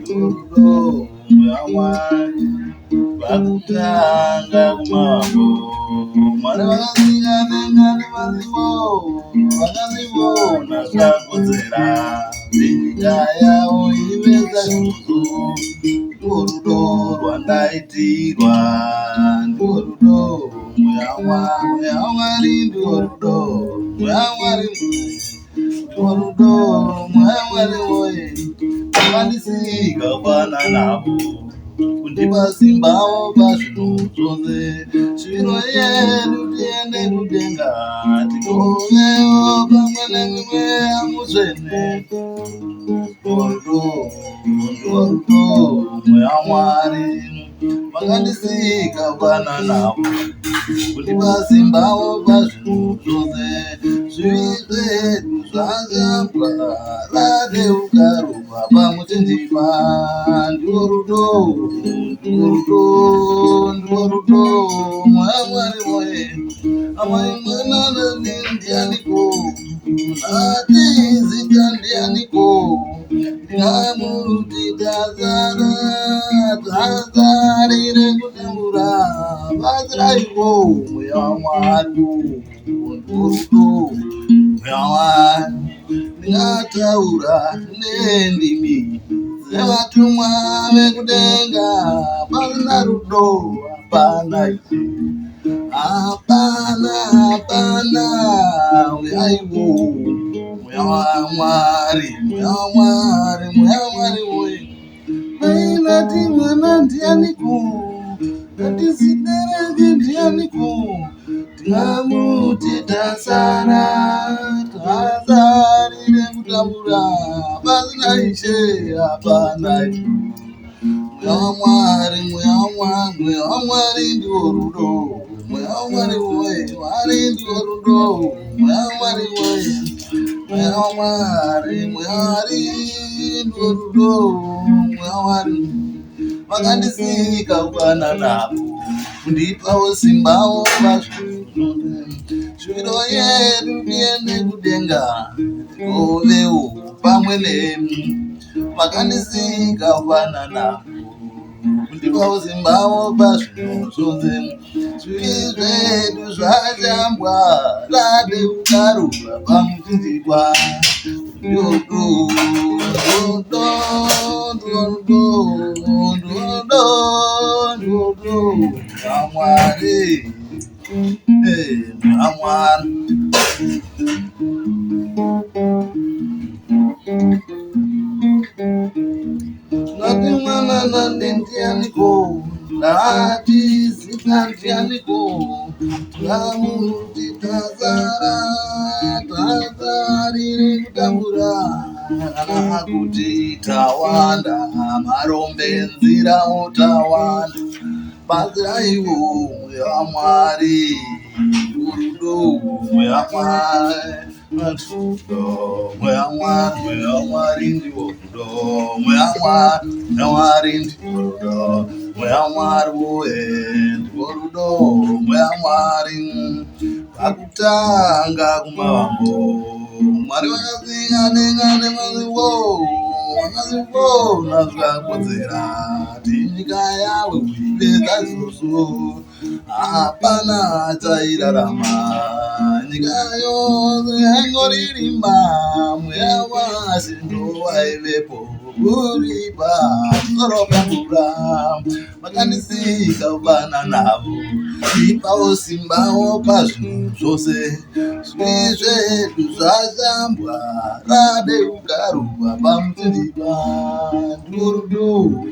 rudo, Mwari vakutanga kumambo Mwari vakasingana nevazivo vakazivona zvakodzera venyika yavo iveza zvuzu ndwo rudo rwandaitirwa ndwo rudo Mweya Mwari ndwo rudo Mweya Mwari ndwo rudo Mweya Mwari woye vakandisika kwana navo kundipa simbawo pazvinhu zvose shwiro yedu tiende kudenga tikovewo pamwe nemweya mutsvene ndorudo Mweya Mwari vakandisika kwana navo kundipa simbawo pazvinhu zvose zvivi zvedu zvazambwa radeukarubva pamuchinjima ndwo rudo Mweya Mwari woye amai mwanana ndianiko natizita ndianiko ndingamuti tazarire kutambura vaziraivo Mweya Mwari ndwo Mweya Mwari ndingataura nendimi dzevatumwa vekudenga pasina rudo hapana uyaivo Mweya Mwari woye mainati mwana ndianiko ngatisidereke ndianiko tingamuti tazarire kutambura pasina ishe hapana Mweya Mwari ndwo rudo Mweya Mwari woye Mwari ndwo rudo Mweya Mwari woye Mweya Mwari ndwo rudo Mweya Mwari vakandisika kwana navo kundipawo simbawo pazvinhu shwiro yedu tiende kudenga tikovewo pamwe nemi vakandisika kwana navo kundipawo simbawo pazvinhu zvose zvivi zvedu zvachambwa radeukarubva pamuchinjikwa rudo Mwari Mwari nati mwanana ndianiko natizita ndianiko ngamuti tazarire kutambura kana kuti tawanda marombe nzirawo tawanda baziraivo Mweya Mwari rudo Mweya Mwari ndwo rudo Mweya Mwari ndwo rudo Mweya Mwari woye ndwo rudo Mweya Mwari vakutanga kumavambo Mwari vakasingana mazivo vakazivona zvakakodzera tinyika yawe uiveza isusu hapana chairarama nyika yose yaingoririmba Mweya Mwari waivepo uripa sorokakura vakandisika kuvana navo ipawo simbawo pazvinhu zvose zvivi zvedu zvashambwa radeukarubva pamuchinjikwa ndwo rudo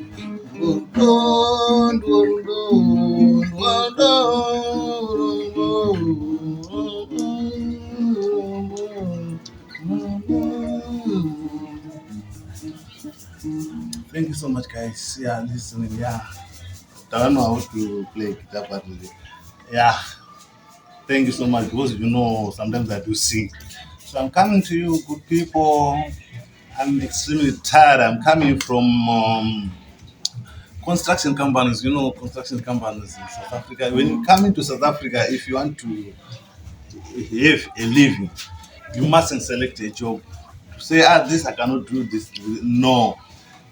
Thank you so much, guys. Yeah, listening. Yeah, I don't know how to play guitar, but yeah, thank you so much. Because sometimes I do sing. So I'm coming to you, good people. I'm extremely tired. I'm coming from construction companies. Construction companies in South Africa. When you come into South Africa, if you want to have a living, you mustn't select a job say, this I cannot do this. No.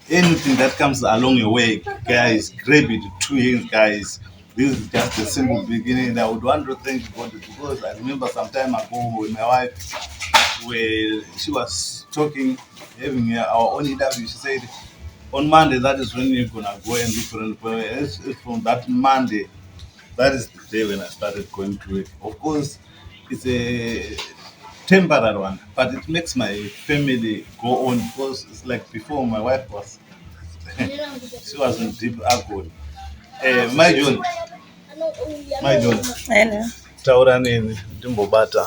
Anything that comes along your way, guys, grab it, 2 hands, guys. This is just a simple beginning. I would want to thank God because I remember some time ago with my wife, where she was talking, having our own interview. She said, on Monday, that is when you're gonna go and look for employment. It's from that Monday, that is the day when I started going to it. Of course, it's a temporary one, but it makes my family go on because it's like before my wife was she was in deep alcohol. My John, my John, taura nini ndimbobata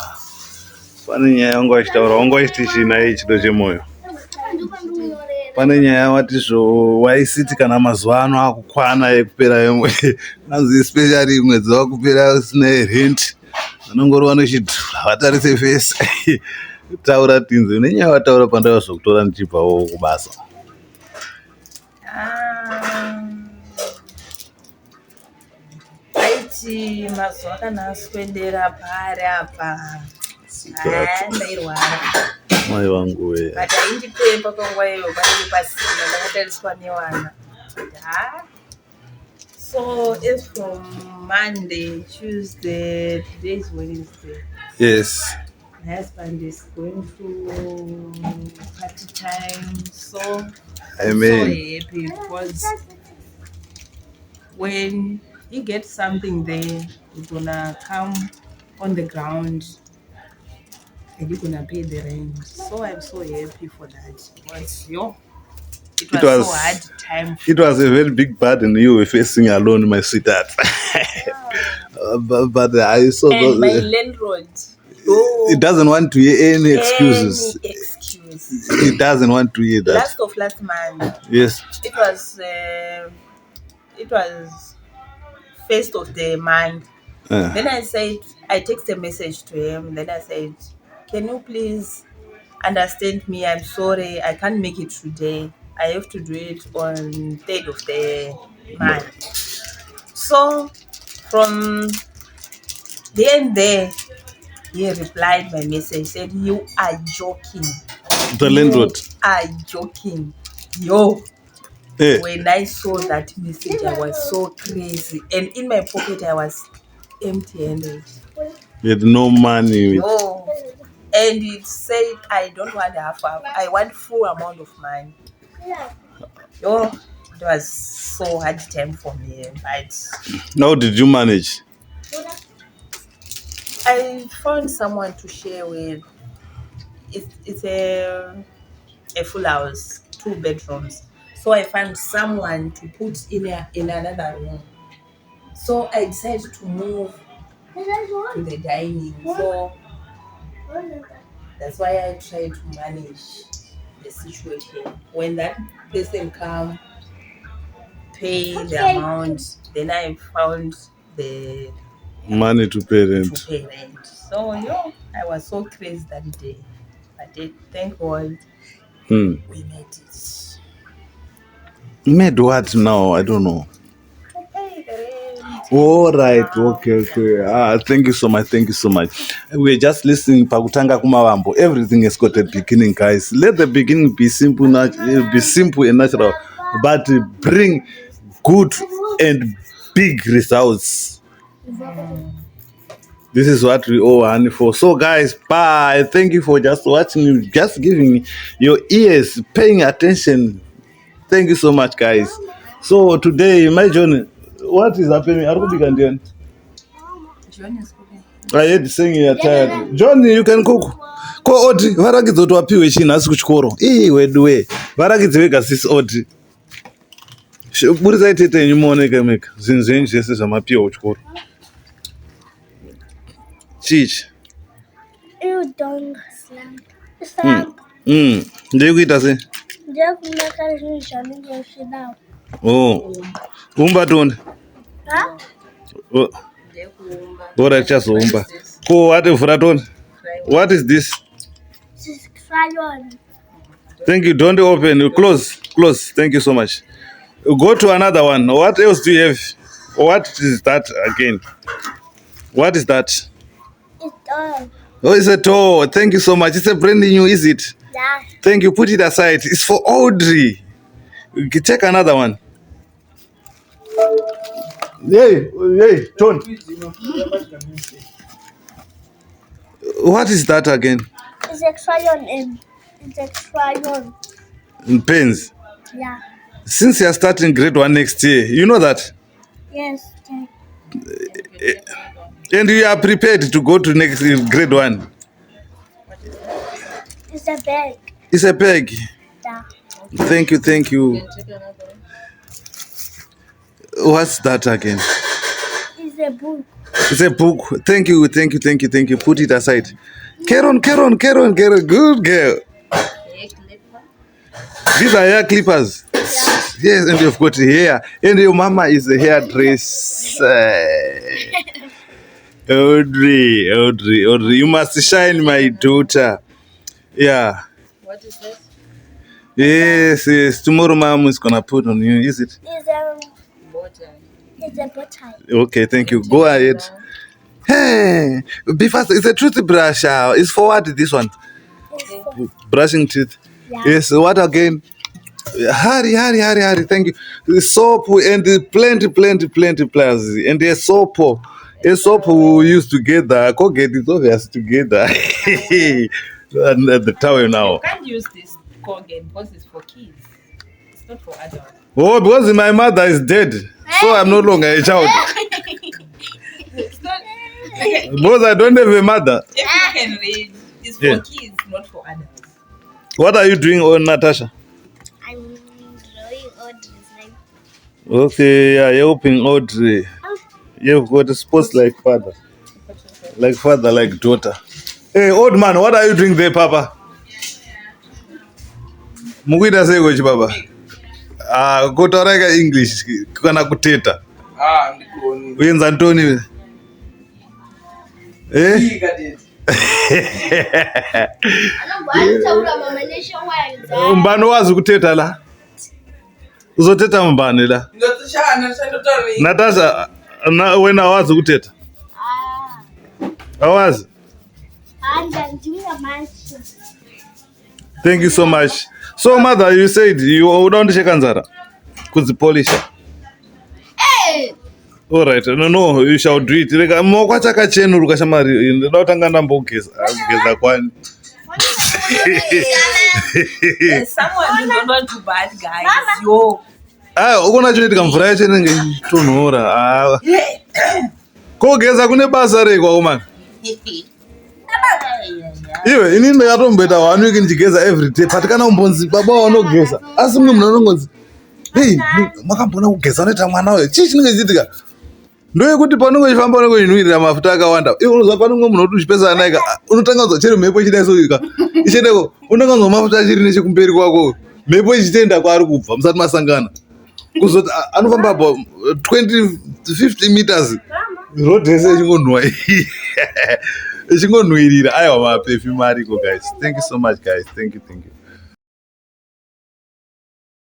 pane nyaya yangu achitaura wangu achiti chinaye chido chemoyo. Pane nyaya watizvo waisiti kana mazuva ano akukwana ekupera yemwe nanzi especially mwedzi wakupera usina rent vanongori vanochidhura vatarise fese. Taura tinze nenyaya wataura pandavazokutora ndichibvawo kubasa. Aiti mazuva kana aswedera pari apa ndairwara mai vangu we but aindipepa panguva iyo panenge pasina ndakatariswa newana. So it's from Monday, Tuesday, today's Wednesday. Yes. My husband is going through party time, so I'm so happy because when he gets something there, he's gonna come on the ground and he's gonna pay the rent. So I'm so happy for that because it was so hard time. It was a very big burden you were facing alone, my sweetheart. but I saw and my landlord. It doesn't want to hear any excuses. Any excuse. It doesn't want to hear that. Last month. Yes. It was first of the month. Then I said, I texted a message to him. Then I said, can you please understand me? I'm sorry, I can't make it today. I have to do it on 3rd of the month. So from there, he replied my message, said, you are joking. The landlord. You are joking. Yo. Hey. When I saw that message, I was so crazy. And in my pocket, I was empty-handed. You had no money. No. And it said, I don't want half. I want full amount of money. Yo, it was so hard time for me. But how did you manage? I found someone to share with. It's a full house, 2 bedrooms. So I found someone to put in another room. So I decided to move to the dining. So that's why I try to manage the situation. When that person come, pay the amount, then I found the money to pay rent. So I was so crazy that day. But thank God we made it. Made what now? I don't know. To pay the rent. All right, okay. Thank you so much. We're just listening. Pakutanga kumavambo. Everything has got a beginning, guys. Let the beginning be simple and natural, but bring good and big results. This is what we owe honey for. So guys, bye. Thank you for just watching, just giving your ears, paying attention. Thank you so much, guys. So today, my John, what is happening? John is cooking. I heard saying you're tired. John, you can cook. Ko oti varagidza kuti wapiwe chinhu asi kuchikoro. Weduwe. Varagidza vega sisi oti. Burisai tete yenyu muoneke meka. Zvinhu zvenyu zvese zvamapiwa kuchikoro. Chichi. Ndiri kuita sei? Ndiri kumaka zvinhu zvanenge zvichidawo. Umba tonde. Bora chazoumba. Ko watevhura tonde. What is this? This is crayon. Thank you. Don't open. Close. Thank you so much. Go to another one. What else do you have? What is that again? What is that? It's all. Oh, it's a toy. Thank you so much. It's a brand new, is it? Yeah. Thank you. Put it aside. It's for Audrey. Check another one. Hey, John. What is that again? It's a crayon and it's a crayon. Pens. Yeah. Since you are starting grade 1 next year, you know that? Yes. And you are prepared to go to next grade 1? It's a bag. It's a bag. Yeah. Thank you. What's that again? It's a book. It's a book. Thank you. Put it aside. Karen. Good girl. These are hair clippers. Yeah. Yes, and you've got hair. And your mama is a hairdresser. Audrey, you must shine, my daughter. Yeah. What is this? Yes. Tomorrow, mom is gonna put on you. Is it? It's a bow tie. Okay, thank you. Go ahead. Hey, be fast. It's a toothbrush. It's for what? This one? It's for, Brushing teeth. yeah. Yes. What again? Hurry. Thank you. The soap and the plenty plus. And the soap. A soap we use together. Colgate is obvious together. And the towel now. You can't use this Colgate because it's for kids. It's not for adults. Oh, because my mother is dead. So I'm no longer a child. It's not. Because I don't have a mother. If you can read, it's for kids, not for adults. What are you doing, Natasha? I'm drawing Audrey's name. Okay, yeah, you're helping Audrey. You've got a sports like father. Like daughter. Hey, old man, what are you doing there, Papa? Mukwita sei kochi, Papa? Kotauraka English kana kuteta. Ndikoni. Uyenza ntoni we? Mbano wazi kuteta la? Uzoteta mbani la? Natasha, wena wazi kuteta? Awazi? Thank you so much. So, mother, you said you don't shake Nzara? Kuzipolisha. Hey! All right. No, you shall do it. Like, mokwachaka chenu rukashamari. Ndotanga ndambogeza. Geza kwani. There's someone who don't want to bad guys. Yo. Ukona chinoitika mvura yacho inenge ichitonhora. Kogeza kune basa rekwa umana. Iwe inini ndakatomboita 1 week ndichigeza every day. Patikana umbonzi baba wanogeza. Asi mwe munhu anongonzi. Hey, makambona kugeza unoita mwana we. Chii chinenge chiitika? Ndoyekuti panonge uchifamba unongoinwirira mafuta akawanda. Iwe unozwa panonge munhu kuti uchipesa anaika. Unotanga kuzwa chero mhepo ichidaisoika. Ichendeko unotanga kuzwa mafuta achiri nechekumberi kwako. Mhepo ichitenda kwaari kubva musati masangana. Kuzoti anofamba 20-50 meters. Road yese ichingonhwa. Ichingonhwirira. Aiwa maperfume ariko guys. Thank you so much guys. Thank you.